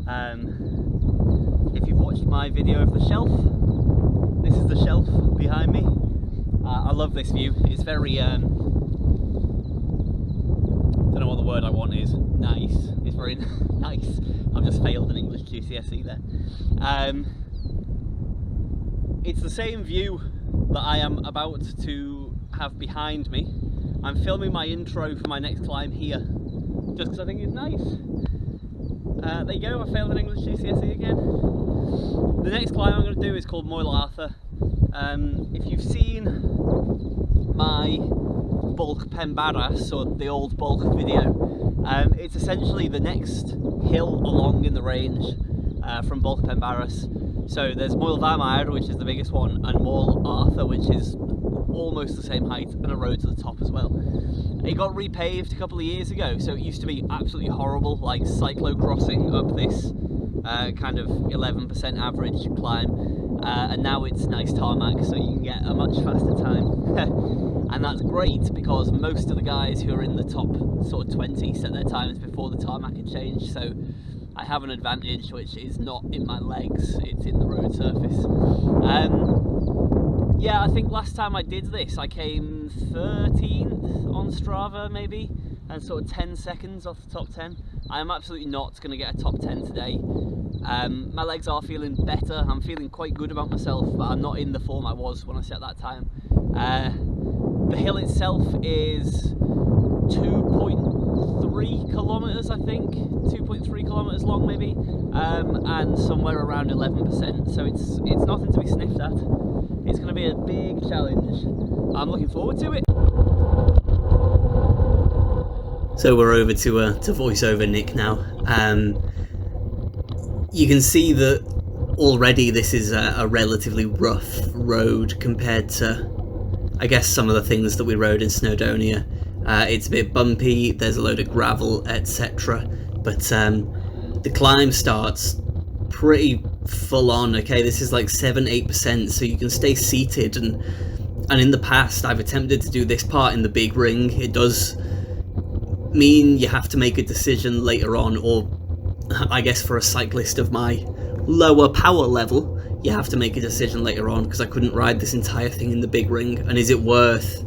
If you've watched my video of the shelf, this is the shelf behind me. I love this view. It's very, don't know what the word I want is, nice. It's very nice. I've just failed an English GCSE there. It's the same view that I am about to have behind me. I'm filming my intro for my next climb here, just because I think it's nice. There you go, I failed an English GCSE again. The next climb I'm going to do is called Moel Arthur. If you've seen my Bwlch Penbarras, or the old Bwlch video, it's essentially the next hill along in the range from Bwlch Penbarras. So there's Moel Arthur, which is the biggest one, and Moel Arthur, which is almost the same height, and a road to the top as well. It got repaved a couple of years ago, so it used to be absolutely horrible, like cyclo-crossing up this kind of 11% average climb, and now it's nice tarmac, so you can get a much faster time. And that's great because most of the guys who are in the top sort of 20 set their times before the tarmac had changed, so I have an advantage which is not in my legs, it's in the road surface. Yeah, I think last time I did this I came 13th on Strava maybe, and sort of 10 seconds off the top 10. I am absolutely not going to get a top 10 today. My legs are feeling better, I'm feeling quite good about myself, but I'm not in the form I was when I set that time. The hill itself is 2.3 kilometres I think, 2.3 kilometres long maybe, and somewhere around 11%, so it's nothing to be sniffed at. It's going to be a big challenge. I'm looking forward to it. So we're over to voiceover Nick now. You can see that already this is a relatively rough road compared to, I guess, some of the things that we rode in Snowdonia. It's a bit bumpy, there's a load of gravel, etc. But the climb starts pretty full on. Okay, this is like 7-8%, so you can stay seated, and in the past I've attempted to do this part in the big ring. It does mean you have to make a decision later on, or I guess for a cyclist of my lower power level you have to make a decision later on, because I couldn't ride this entire thing in the big ring, and is it worth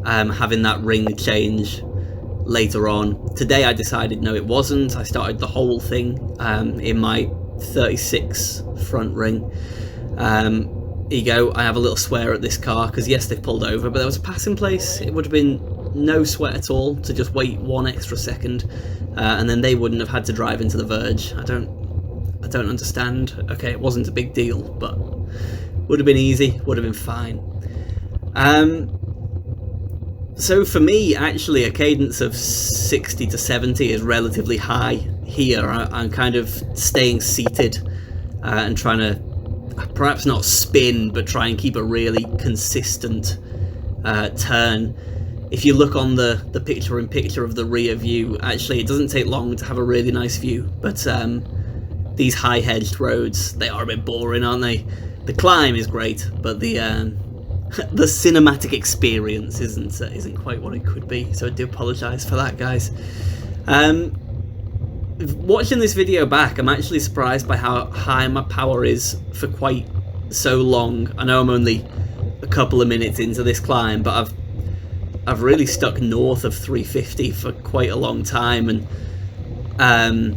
having that ring change later on? Today I decided no, it wasn't. I started the whole thing in my 36 front ring. Here you go. I have a little swear at this car because yes, they've pulled over, but there was a passing place. It would have been no sweat at all to just wait 1 extra second, and then they wouldn't have had to drive into the verge. I don't understand. Okay, it wasn't a big deal, but would have been easy, would have been fine. So for me, actually, a cadence of 60 to 70 is relatively high here. I'm kind of staying seated and trying to perhaps not spin, but try and keep a really consistent turn. If you look on the picture-in-picture of the rear view, actually it doesn't take long to have a really nice view, but these high-hedged roads, they are a bit boring, aren't they? The climb is great, but the cinematic experience isn't quite what it could be, so I do apologise for that, guys. Watching this video back, I'm actually surprised by how high my power is for quite so long. I know I'm only a couple of minutes into this climb, but I've really stuck north of 350 for quite a long time, and I'm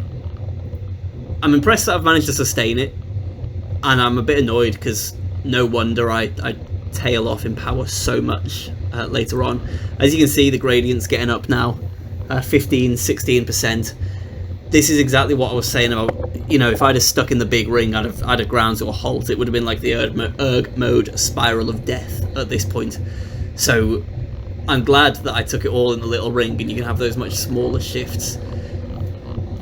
impressed that I've managed to sustain it, and I'm a bit annoyed because no wonder I tail off in power so much later on. As you can see, the gradient's getting up now, 15-16%. This is exactly what I was saying about, you know, if I'd have stuck in the big ring, I'd have ground to a halt. It would have been like the erg mode spiral of death at this point. So I'm glad that I took it all in the little ring, and you can have those much smaller shifts.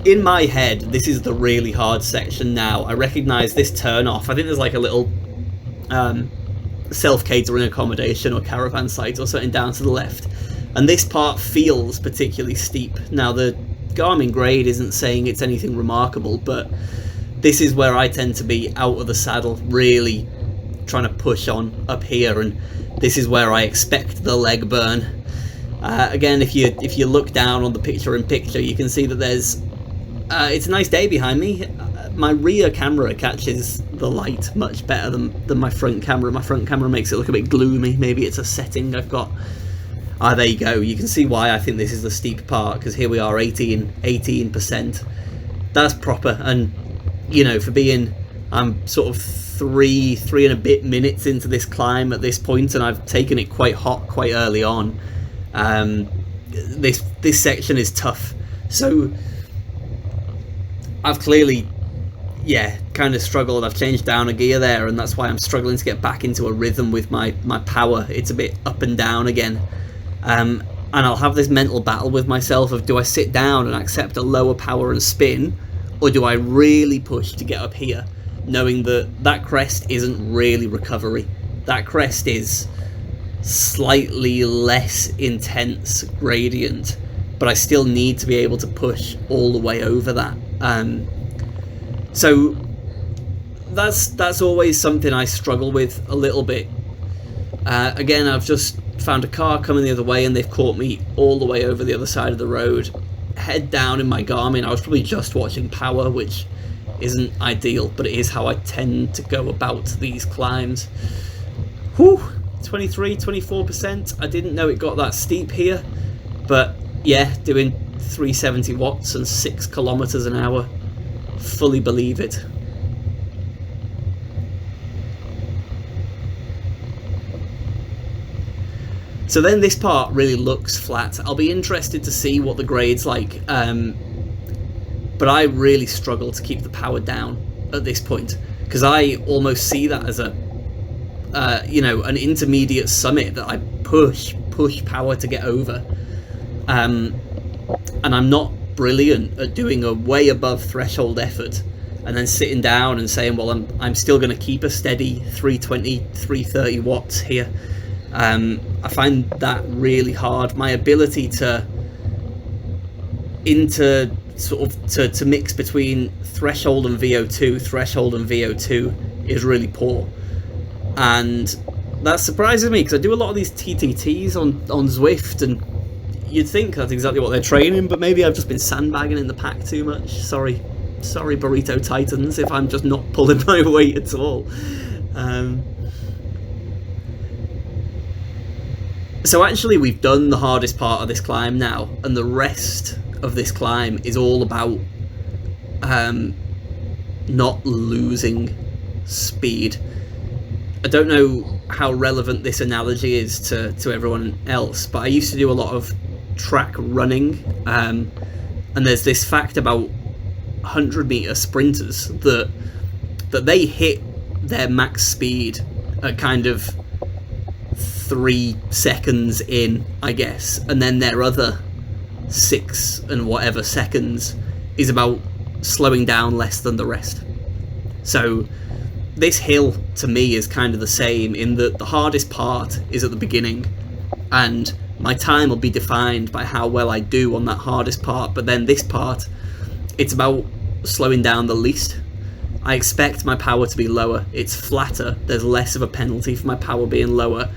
In my head, this is the really hard section now. I recognise this turn off. I think there's like a little self-catering accommodation or caravan site or something down to the left, and this part feels particularly steep. Now the Garmin grade isn't saying it's anything remarkable, but this is where I tend to be out of the saddle, really trying to push on up here, and this is where I expect the leg burn. Again, if you look down on the picture-in-picture, you can see that there's it's a nice day behind me. my rear camera catches the light much better than my front camera. My front camera makes it look a bit gloomy. Maybe it's a setting I've got. Ah, there you go. You can see why I think this is the steep part, because here we are, 18%. That's proper. And, you know, for being, I'm sort of three and a bit minutes into this climb at this point, and I've taken it quite hot quite early on. This section is tough. So I've clearly, yeah, kind of struggled. I've changed down a gear there, and that's why I'm struggling to get back into a rhythm with my power. It's a bit up and down again. And I'll have this mental battle with myself of, do I sit down and accept a lower power and spin, or do I really push to get up here, knowing that that crest isn't really recovery. That crest is slightly less intense gradient, but I still need to be able to push all the way over that. So that's always something I struggle with a little bit. Again, I've just found a car coming the other way, and they've caught me all the way over the other side of the road. Head down in my Garmin. I was probably just watching power, which isn't ideal, but it is how I tend to go about these climbs. Whew, 23-24%. I didn't know it got that steep here, but yeah, doing 370 watts and 6 kilometers an hour. Fully believe it. So then this part really looks flat. I'll be interested to see what the grade's like, but I really struggle to keep the power down at this point, because I almost see that as a, you know, an intermediate summit that I push power to get over, and I'm not brilliant at doing a way above threshold effort and then sitting down and saying, well, I'm still going to keep a steady 320, 330 watts here. I find that really hard. My ability to mix between threshold and VO2 is really poor, and that surprises me, because I do a lot of these TTTs on Zwift, and you'd think that's exactly what they're training, but maybe I've just been sandbagging in the pack too much. Sorry Burrito Titans, if I'm just not pulling my weight at all. So actually we've done the hardest part of this climb now, and the rest of this climb is all about not losing speed. I don't know how relevant this analogy is to everyone else, but I used to do a lot of track running, and there's this fact about 100-meter sprinters that they hit their max speed at kind of 3 seconds in, I guess, and then their other 6 and whatever seconds is about slowing down less than the rest. So this hill to me is kind of the same, in that the hardest part is at the beginning, and my time will be defined by how well I do on that hardest part, but then this part, it's about slowing down the least. I expect my power to be lower. It's flatter, there's less of a penalty for my power being lower,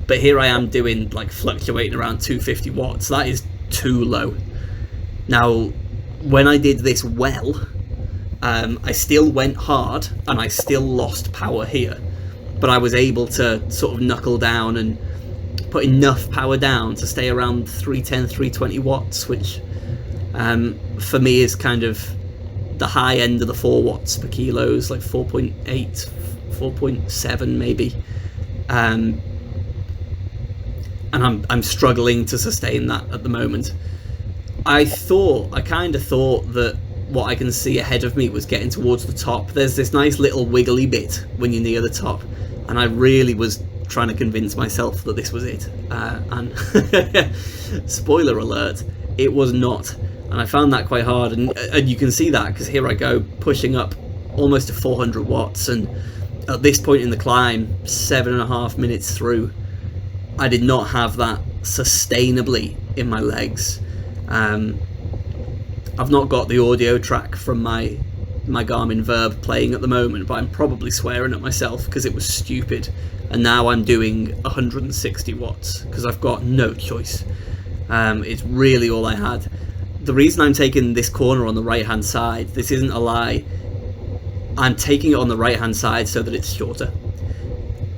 but here I am doing, like, fluctuating around 250 watts. That is too low. Now, when I did this well, I still went hard and I still lost power here, but I was able to sort of knuckle down and put enough power down to stay around 310, 320 watts, which for me is kind of the high end of the 4 watts per kilos, like 4.8, 4.7 maybe. And I'm struggling to sustain that at the moment. I kind of thought that what I can see ahead of me was getting towards the top. There's this nice little wiggly bit when you're near the top, and I really was trying to convince myself that this was it. And spoiler alert, it was not. And I found that quite hard, and you can see that because here I go pushing up almost to 400 watts, and at this point in the climb, 7.5 minutes through, I did not have that sustainably in my legs. I've not got the audio track from my Garmin Verb playing at the moment, but I'm probably swearing at myself because it was stupid. And now I'm doing 160 watts because I've got no choice. It's really all I had. The reason I'm taking this corner on the right hand side, this isn't a lie, I'm taking it on the right hand side so that it's shorter.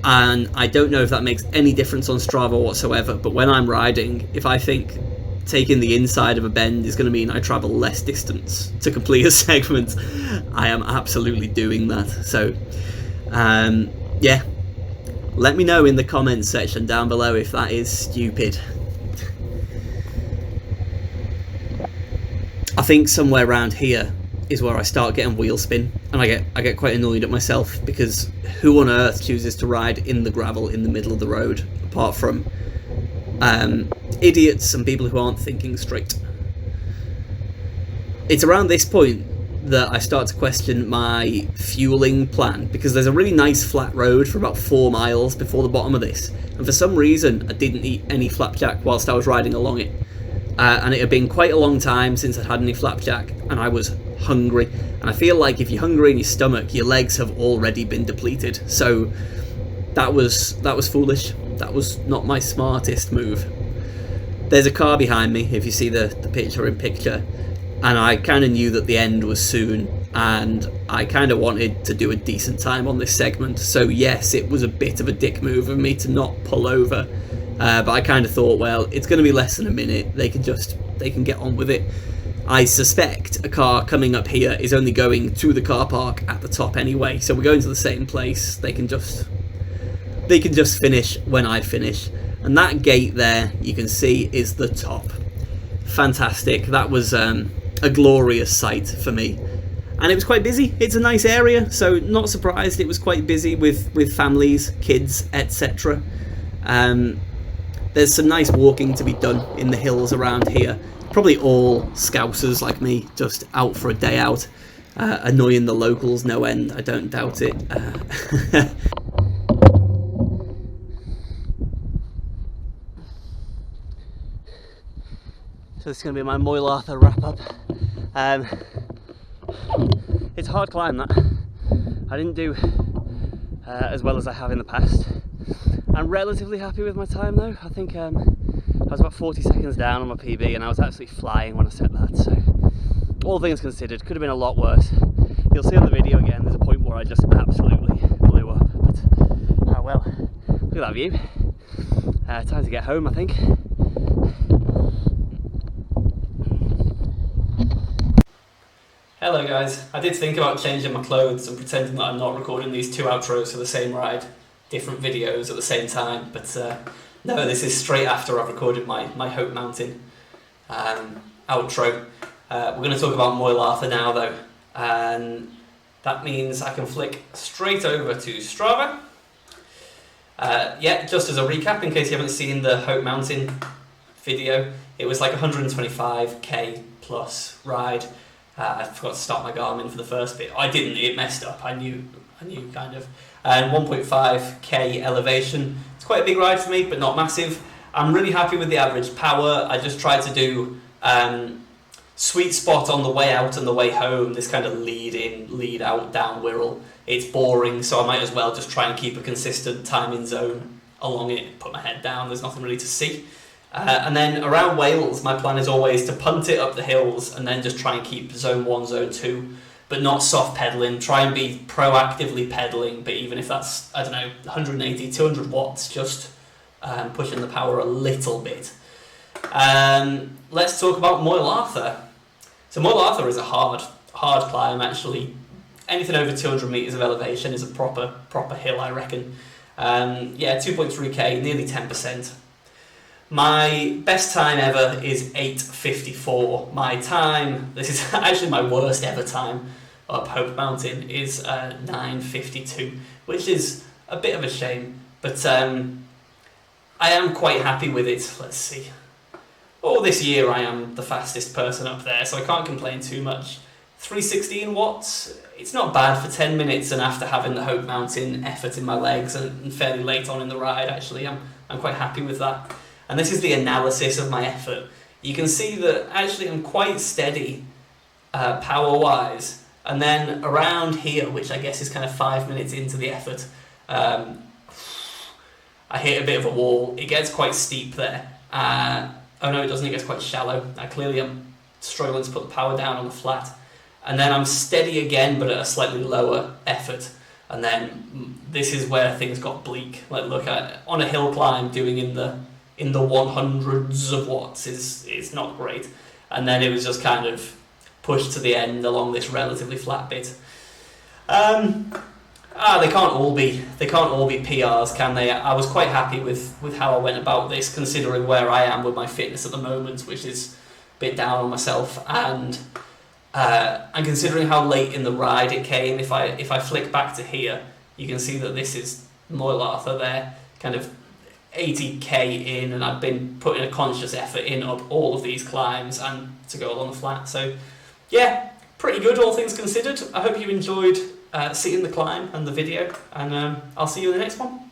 And I don't know if that makes any difference on Strava whatsoever, but when I'm riding, if I think taking the inside of a bend is going to mean I travel less distance to complete a segment, I am absolutely doing that. So yeah, let me know in the comments section down below if that is stupid. I think somewhere around here is where I start getting wheel spin, and I get quite annoyed at myself, because who on earth chooses to ride in the gravel in the middle of the road apart from idiots and people who aren't thinking straight. It's around this point that I start to question my fueling plan, because there's a really nice flat road for about 4 miles before the bottom of this, and for some reason I didn't eat any flapjack whilst I was riding along it. And it had been quite a long time since I'd had any flapjack, and I was hungry. And I feel like if you're hungry in your stomach, your legs have already been depleted. So that was foolish. That was not my smartest move. There's a car behind me, if you see the picture in picture, and I kind of knew that the end was soon, and I kind of wanted to do a decent time on this segment. So yes, it was a bit of a dick move of me to not pull over. But I kind of thought, well, it's going to be less than a minute. They can get on with it. I suspect a car coming up here is only going to the car park at the top anyway, so we're going to the same place. They can just finish when I finish. And that gate there, you can see, is the top. Fantastic. That was a glorious sight for me. And it was quite busy. It's a nice area, so not surprised it was quite busy with families, kids, etc. There's some nice walking to be done in the hills around here. Probably all Scousers like me, just out for a day out, annoying the locals no end, I don't doubt it. So this is going to be my Moel Arthur wrap up. It's a hard climb, that. I didn't do as well as I have in the past. I'm relatively happy with my time though. I think I was about 40 seconds down on my PB, and I was absolutely flying when I set that, so all things considered, could have been a lot worse. You'll see on the video again, there's a point where I just absolutely blew up, but oh well, look at that view. Time to get home, I think. Hello guys, I did think about changing my clothes and pretending that I'm not recording these 2 outros for the same ride, different videos at the same time, but no, this is straight after I've recorded my Hope Mountain outro. We're going to talk about Moel Arthur now though, and that means I can flick straight over to Strava. Yeah, just as a recap, in case you haven't seen the Hope Mountain video, it was like 125k plus ride. I forgot to start my Garmin for the first bit. I didn't, it messed up, I knew kind of. And 1.5k elevation. It's quite a big ride for me, but not massive. I'm really happy with the average power. I just tried to do sweet spot on the way out and the way home, this kind of lead in, lead out, down Wirral. It's boring, so I might as well just try and keep a consistent timing zone along it, put my head down, there's nothing really to see. And then around Wales, my plan is always to punt it up the hills and then just try and keep zone 1, zone 2, but not soft pedalling, try and be proactively pedalling, but even if that's, I don't know, 180, 200 watts, just pushing the power a little bit. Let's talk about Moel Arthur. So Moel Arthur is a hard climb actually. Anything over 200 metres of elevation is a proper hill, I reckon. Yeah, 2.3k, nearly 10%. My best time ever is 8:54. My time, this is actually my worst ever time up Hope Mountain, is 9:52, which is a bit of a shame, but I am quite happy with it. Let's see. Oh, this year I am the fastest person up there, so I can't complain too much. 316 watts, it's not bad for 10 minutes, and after having the Hope Mountain effort in my legs and fairly late on in the ride, actually, I'm quite happy with that. And this is the analysis of my effort. You can see that actually I'm quite steady power-wise, and then around here, which I guess is kind of 5 minutes into the effort, I hit a bit of a wall. It gets quite steep there. Oh no, it doesn't, it gets quite shallow. Clearly I'm struggling to put the power down on the flat. and then I'm steady again, but at a slightly lower effort. And then this is where things got bleak. Like, look, on a hill climb, doing in the 100s of watts is not great. And then it was just kind of pushed to the end along this relatively flat bit. They can't all be PRs, can they? I was quite happy with how I went about this, considering where I am with my fitness at the moment, which is a bit down on myself, and considering how late in the ride it came. If I flick back to here, you can see that this is Moel Arthur there, kind of 80k in, and I've been putting a conscious effort in up all of these climbs and to go along the flat. So yeah, pretty good all things considered. I hope you enjoyed seeing the climb and the video, and I'll see you in the next one.